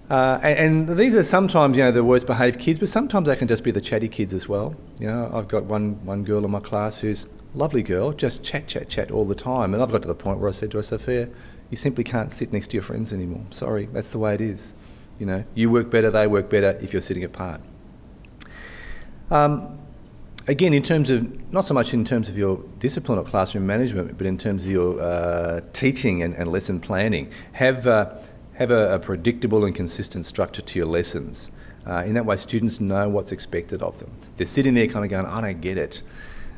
And these are sometimes, you know, the worst behaved kids, but sometimes they can just be the chatty kids as well. You know, I've got one girl in my class who's a lovely girl, just chat all the time. And I've got to the point where I said to her, Sophia, you simply can't sit next to your friends anymore. Sorry, that's the way it is. You know, you work better, they work better if you're sitting apart. Again, in terms of, not so much in terms of your discipline or classroom management, but in terms of your teaching and lesson planning, have a predictable and consistent structure to your lessons. In that way, students know what's expected of them. They're sitting there kind of going, I don't get it.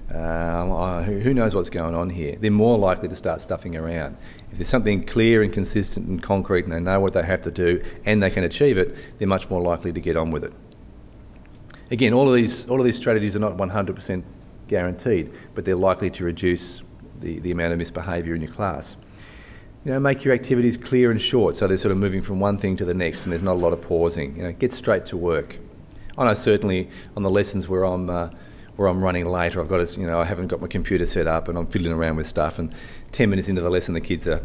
Who knows what's going on here? They're more likely to start stuffing around. If there's something clear and consistent and concrete and they know what they have to do and they can achieve it, they're much more likely to get on with it. Again, all of these strategies are not 100% guaranteed, but they're likely to reduce the amount of misbehaviour in your class. You know, make your activities clear and short, so they're sort of moving from one thing to the next and there's not a lot of pausing. You know, get straight to work. I know certainly on the lessons where I'm running late, or I've got to, you know, I haven't got my computer set up and I'm fiddling around with stuff, and 10 minutes into the lesson the kids are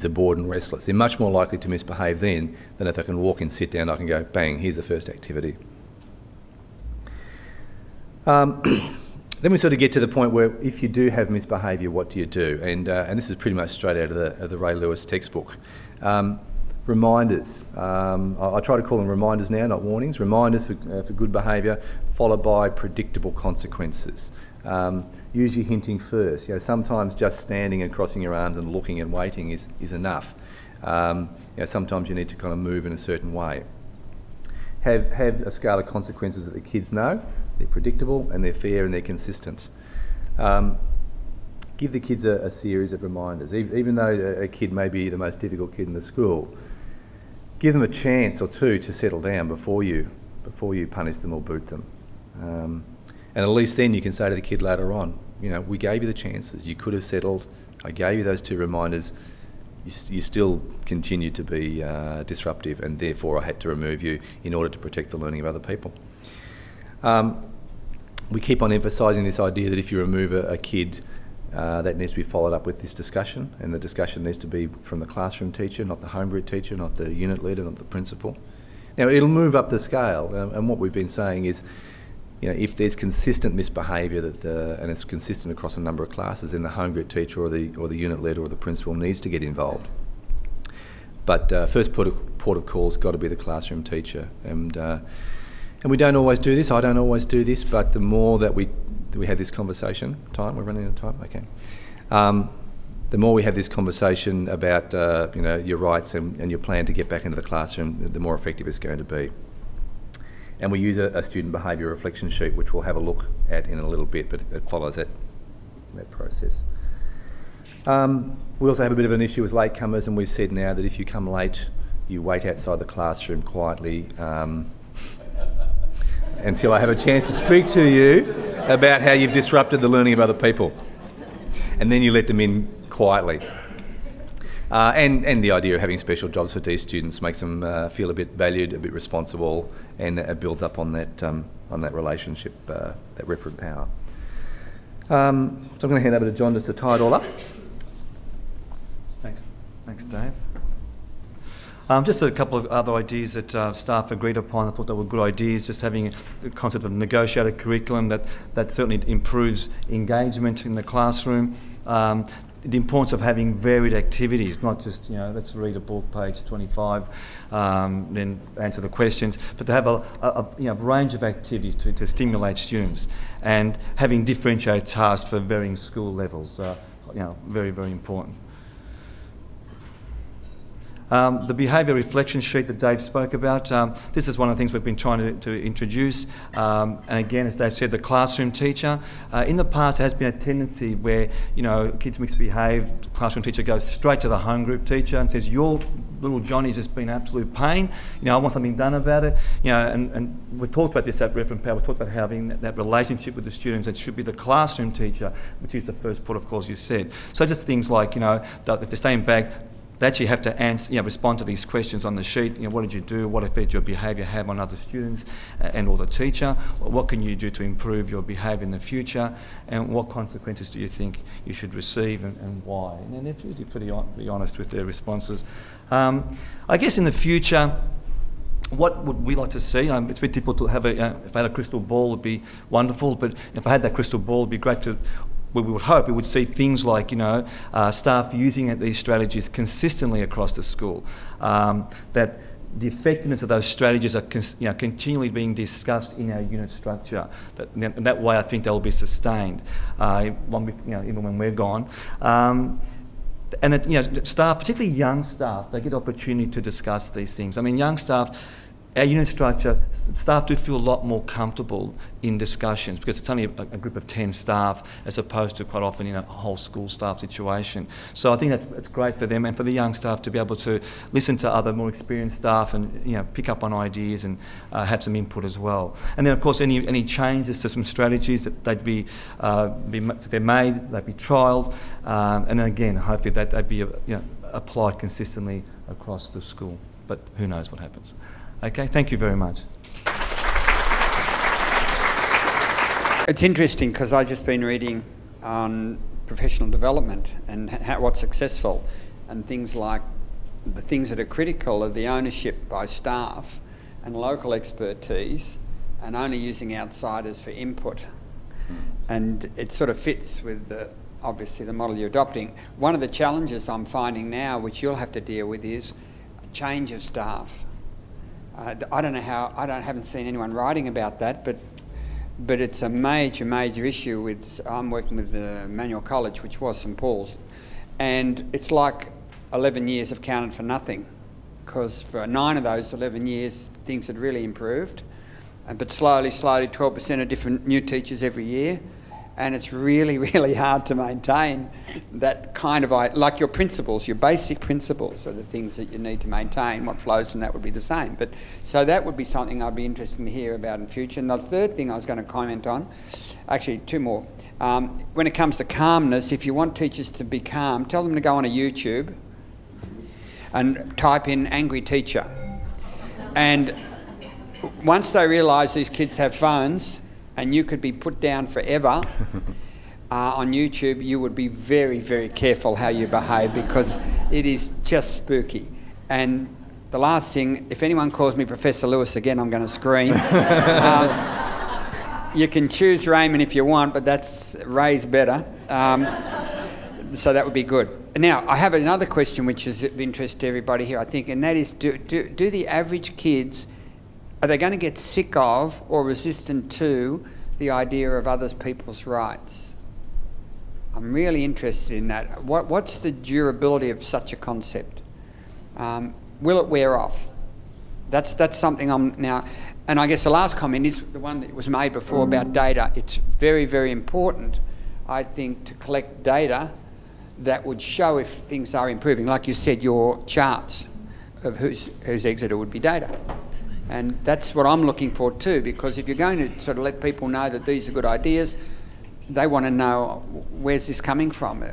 bored and restless. They're much more likely to misbehave then than if I can walk in, sit down, I can go, bang, here's the first activity. Then we sort of get to the point where if you do have misbehaviour, what do you do? And this is pretty much straight out of the Ray Lewis textbook. Reminders. I try to call them reminders now, not warnings. Reminders for good behaviour, followed by predictable consequences. Use your hinting first. You know, sometimes just standing and crossing your arms and looking and waiting is enough. You know, sometimes you need to kind of move in a certain way. Have a scale of consequences that the kids know. They're predictable and they're fair and they're consistent. Give the kids a series of reminders. Even though a kid may be the most difficult kid in the school, give them a chance or two to settle down before you punish them or boot them. And at least then you can say to the kid later on, you know, we gave you the chances. You could have settled. I gave you those 2 reminders. You still continue to be disruptive, and therefore I had to remove you in order to protect the learning of other people. We keep on emphasising this idea that if you remove a kid, that needs to be followed up with this discussion, and the discussion needs to be from the classroom teacher, not the home group teacher, not the unit leader, not the principal. Now, it'll move up the scale, and what we've been saying is, you know, if there's consistent misbehaviour and it's consistent across a number of classes, then the home group teacher or the unit leader or the principal needs to get involved. But first port of call's got to be the classroom teacher, and we don't always do this. I don't always do this, but the more that we have this conversation, we're running out of time. Okay. The more we have this conversation about you know, your rights and your plan to get back into the classroom, the more effective it's going to be. And we use a student behaviour reflection sheet, which we'll have a look at in a little bit, but it follows that process. We also have a bit of an issue with latecomers, and we've said now that if you come late, you wait outside the classroom quietly until I have a chance to speak to you about how you've disrupted the learning of other people. And then you let them in quietly. And the idea of having special jobs for these students makes them feel a bit valued, a bit responsible, and build up on that relationship, that referent power. So I'm going to hand over to John just to tie it all up. Thanks, Dave. Just a couple of other ideas that staff agreed upon. I thought they were good ideas, just having the concept of negotiated curriculum that certainly improves engagement in the classroom. The importance of having varied activities, not just, you know, let's read a book, page 25, then answer the questions, but to have a range of activities to stimulate students, and having differentiated tasks for varying school levels, you know, very, very important. The behaviour reflection sheet that Dave spoke about, this is one of the things we've been trying to introduce. And again, as Dave said, the classroom teacher. In the past, there has been a tendency where, you know, kids misbehave, the classroom teacher goes straight to the home group teacher and says, your little Johnny's just been an absolute pain. You know, I want something done about it. You know, and we've talked about this at Referent Power. We've talked about having that relationship with the students. It should be the classroom teacher, which is the first port of call, as you said. So just things like, you know, if they're staying back, they actually have to answer, respond to these questions on the sheet. What did you do? What effect your behaviour have on other students and or the teacher? What can you do to improve your behaviour in the future? And what consequences do you think you should receive, and why? And they're usually pretty honest with their responses. I guess in the future, what would we like to see? It's a bit difficult to have if I had a crystal ball, it would be wonderful, but if I had that crystal ball, it would be great to, we would hope we would see things like, staff using these strategies consistently across the school, that the effectiveness of those strategies are continually being discussed in our unit structure. And that way I think they will be sustained, even when we're gone. And that, staff, particularly young staff, they get opportunity to discuss these things. I mean, young staff, our unit structure, staff do feel a lot more comfortable in discussions because it's only a group of 10 staff as opposed to quite often in a whole school staff situation. So I think it's great for them and for the young staff to be able to listen to other more experienced staff and pick up on ideas and have some input as well. And then of course any changes to some strategies that they'd be they're made, they'd be trialled, and then again hopefully that they'd be applied consistently across the school. But who knows what happens. Okay, thank you very much. It's interesting because I've just been reading on professional development and what's successful, and things like the things that are critical of the ownership by staff and local expertise and only using outsiders for input. And it sort of fits with obviously the model you're adopting. One of the challenges I'm finding now, which you'll have to deal with, is a change of staff. I don't know how, haven't seen anyone writing about that, but it's a major issue with, I'm working with the Manual College, which was St Paul's, and it's like 11 years have counted for nothing, because for 9 of those 11 years things had really improved, but slowly 12% of different new teachers every year, and it's really hard to maintain that kind of, like your principles, your basic principles are the things that you need to maintain. What flows from that would be the same. But so that would be something I'd be interested to hear about in future. And the third thing I was going to comment on, actually 2 more. When it comes to calmness, if you want teachers to be calm, tell them to go on a YouTube and type in angry teacher. And once they realise these kids have phones, and you could be put down forever on YouTube, you would be very careful how you behave, because it is just spooky. And the last thing, if anyone calls me Professor Lewis again, I'm going to scream. You can choose Raymond if you want, but that's Ray's better. So that would be good. Now, I have another question which is of interest to everybody here, I think, and that is, do the average kids, are they going to get sick of or resistant to the idea of other people's rights? I'm really interested in that. What's the durability of such a concept? Will it wear off? That's something I'm now... And I guess the last comment is the one that was made before about data. It's very important, I think, to collect data that would show if things are improving. Like you said, your charts of whose exeter would be data. And that's what I'm looking for too, because if you're going to sort of let people know that these are good ideas, they want to know where's this coming from.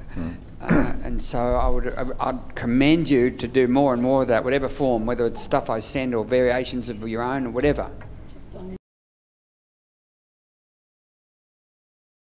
And so I'd commend you to do more and more of that, whatever form, whether it's stuff I send or variations of your own or whatever.